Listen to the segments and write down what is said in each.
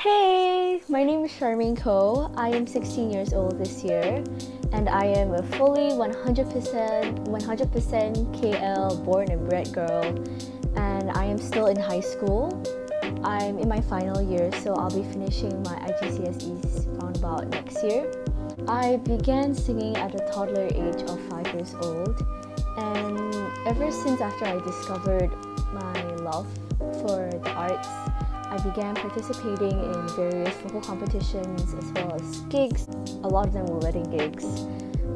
Hey, my name is Charmaine Ko. I am 16 years old this year, and I am a fully 100% KL born and bred girl, and I am still in high school. I'm in my final year, so I'll be finishing my IGCSEs around about next year. I began singing at a toddler age of 5 years old, and ever since after I discovered my love for the arts, I began participating in various vocal competitions as well as gigs. A lot of them were wedding gigs,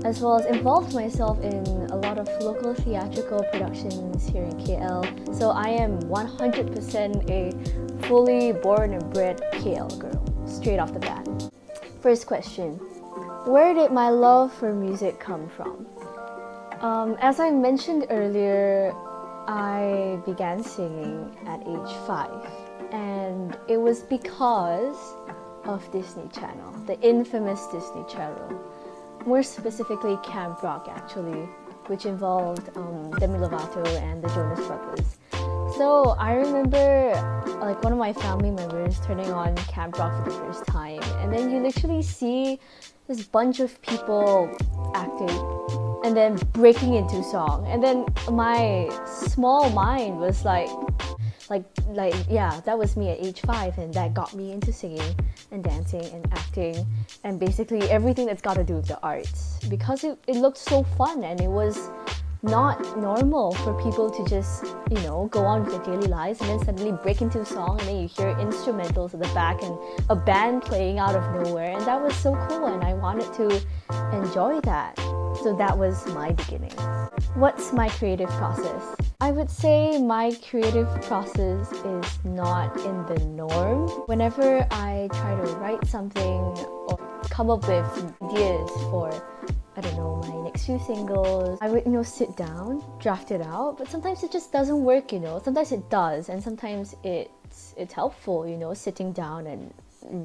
as well as involved myself in a lot of local theatrical productions here in KL. So I am 100% a fully born and bred KL girl, straight off the bat. First question, where did my love for music come from? As I mentioned earlier, I began singing at age 5. And it was because of Disney Channel, the infamous Disney Channel. More specifically, Camp Rock actually, which involved Demi Lovato and the Jonas Brothers. So I remember like one of my family members turning on Camp Rock for the first time, and then you literally see this bunch of people acting and then breaking into song, and then my small mind was like yeah, that was me at age 5, and that got me into singing and dancing and acting and basically everything that's got to do with the arts, because it looked so fun, and it was not normal for people to just, go on with their daily lives and then suddenly break into a song, and then you hear instrumentals at the back and a band playing out of nowhere, and that was so cool, and I wanted to enjoy that. So that was my beginning. What's my creative process? I would say my creative process is not in the norm. Whenever I try to write something or come up with ideas for, my next few singles, I would, sit down, draft it out, but sometimes it just doesn't work, Sometimes it does, and sometimes it's helpful, sitting down and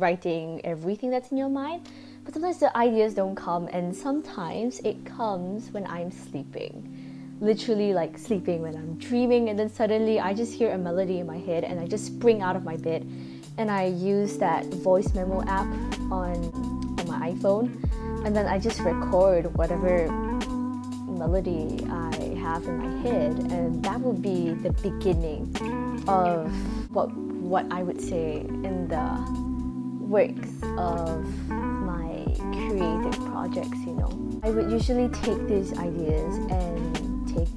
writing everything that's in your mind. But sometimes the ideas don't come, and sometimes it comes when I'm sleeping. Literally like sleeping, when I'm dreaming, and then suddenly I just hear a melody in my head and I just spring out of my bed, and I use that voice memo app on my iPhone, and then I just record whatever melody I have in my head, and that would be the beginning of what I would say in the works of my creative projects, I would usually take these ideas and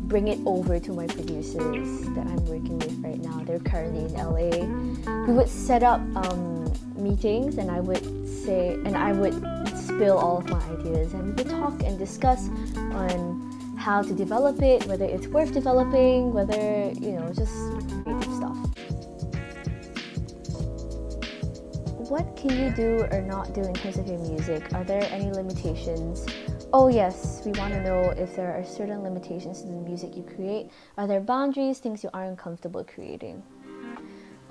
bring it over to my producers that I'm working with right now. They're currently in LA. We would set up meetings, and I would spill all of my ideas, and we would talk and discuss on how to develop it, whether it's worth developing, whether, just creative stuff. What can you do or not do in terms of your music? Are there any limitations? Oh yes, we want to know if there are certain limitations to the music you create. Are there boundaries, things you aren't comfortable creating?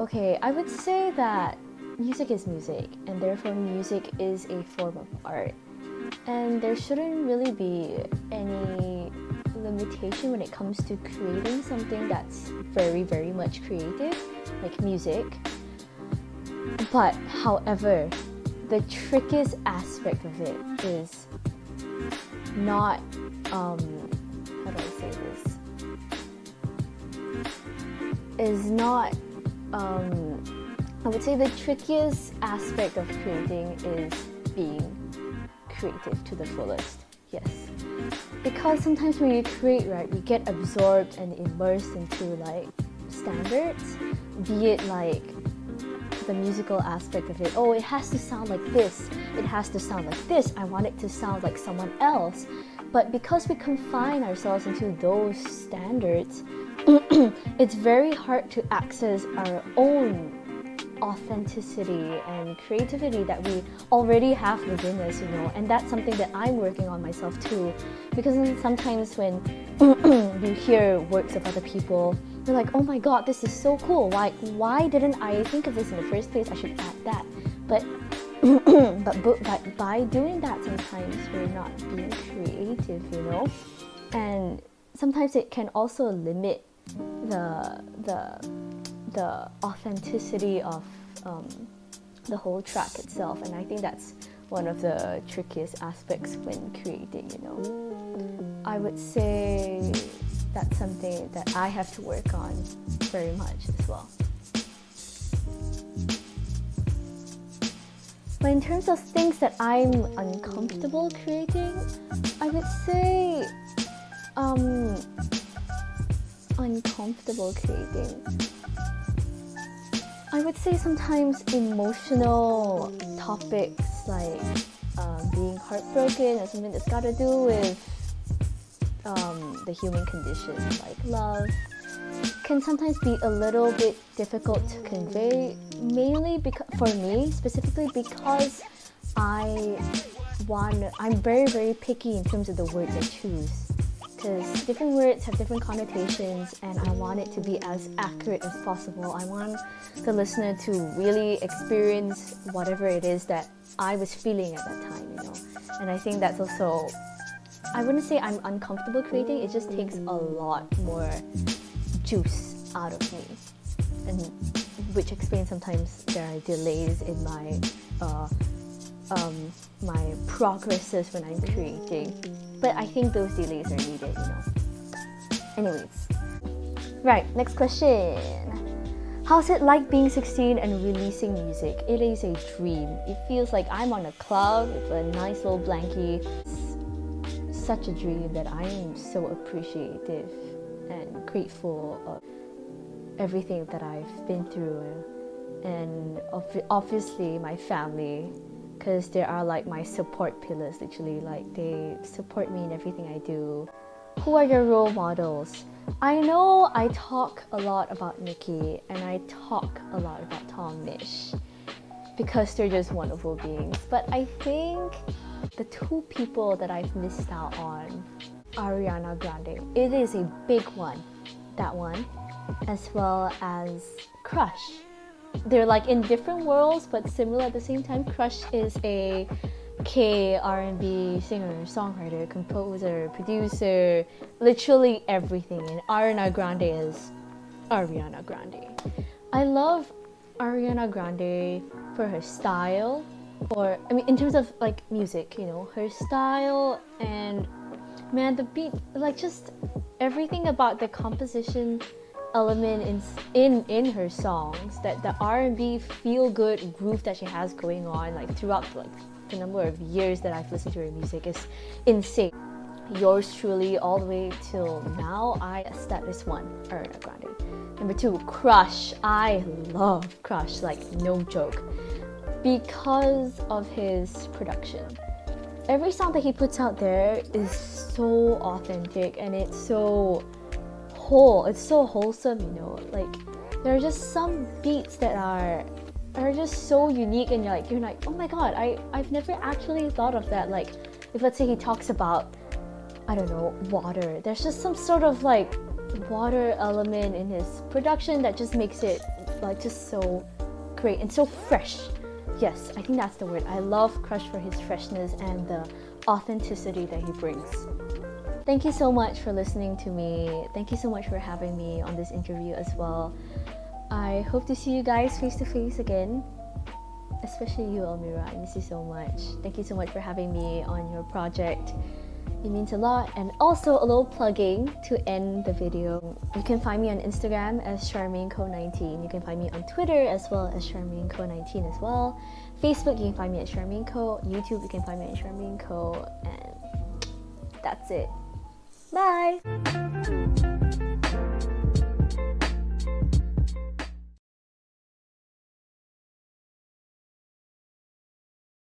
Okay, I would say that music is music, and therefore music is a form of art. And there shouldn't really be any limitation when it comes to creating something that's very, very much creative, like music. But however, the trickiest aspect of it is not, how do I say this? Is not, I would say the trickiest aspect of creating is being creative to the fullest. Yes. Because sometimes when you create, right, we get absorbed and immersed into like standards, be it like the musical aspect of it. Oh, it has to sound like this. It has to sound like this. I want it to sound like someone else. But because we confine ourselves into those standards, it's very hard to access our own authenticity and creativity that we already have within us, and that's something that I'm working on myself too. Because sometimes when you hear works of other people, you're like, oh my god, this is so cool. Why didn't I think of this in the first place? I should add that. But by doing that, sometimes we're not being creative, And sometimes it can also limit the authenticity of the whole track itself. And I think that's one of the trickiest aspects when creating, you know. I would say that's something that I have to work on very much as well. But in terms of things that I'm uncomfortable creating, I would say uncomfortable creating. I would say sometimes emotional topics like being heartbroken or something that's got to do with the human condition, like love, can sometimes be a little bit difficult to convey, mainly because, for me specifically, because I'm very, very picky in terms of the words I choose, because different words have different connotations and I want it to be as accurate as possible. I want the listener to really experience whatever it is that I was feeling at that time, you know. And I think that's also, I wouldn't say I'm uncomfortable creating, it just takes a lot more juice out of me, and which explains sometimes there are delays in my my progresses when I'm creating, but I think those delays are needed, you know. Anyways, right, next question. How's it like being 16 and releasing music? It is a dream. It feels like I'm on a cloud with a nice little blankie. It's such a dream that I am so appreciative and grateful of everything that I've been through, and obviously my family, because they are like my support pillars, literally. Like, they support me in everything I do. Who are your role models? I know I talk a lot about Nikki and I talk a lot about Tom Mish because they're just wonderful beings, but I think the two people that I've missed out on, Ariana Grande, it is a big one, that one, as well as Crush. They're like in different worlds but similar at the same time. Crush is a R&B singer, songwriter, composer, producer, literally everything, and Ariana Grande is Ariana Grande. I love Ariana Grande for her style, or I mean in terms of like music, you know, her style, and man, the beat, like just everything about the composition element in her songs, that the R&B feel good groove that she has going on like throughout like the number of years that I've listened to her music is insane. Yours truly all the way till now, that is one, Ariana Grande. Number two, Crush. I love Crush, like no joke, because of his production. Every song that he puts out there is so authentic and it's so wholesome, you know. Like, there are just some beats that are just so unique, and you're like, oh my god, I've never actually thought of that. Like, if let's say he talks about, I don't know, water, there's just some sort of like water element in his production that just makes it like just so great and so fresh. Yes, I think that's the word. I love Crush for his freshness and the authenticity that he brings. Thank you so much for listening to me. Thank you so much for having me on this interview as well. I hope to see you guys face to face again. Especially you, Elmira. I miss you so much. Thank you so much for having me on your project. It means a lot. And also a little plugging to end the video. You can find me on Instagram as CharmaineCo19. You can find me on Twitter as well as CharmaineCo19 as well. Facebook, you can find me at CharmaineCo. YouTube, you can find me at CharmaineCo. And that's it. Bye!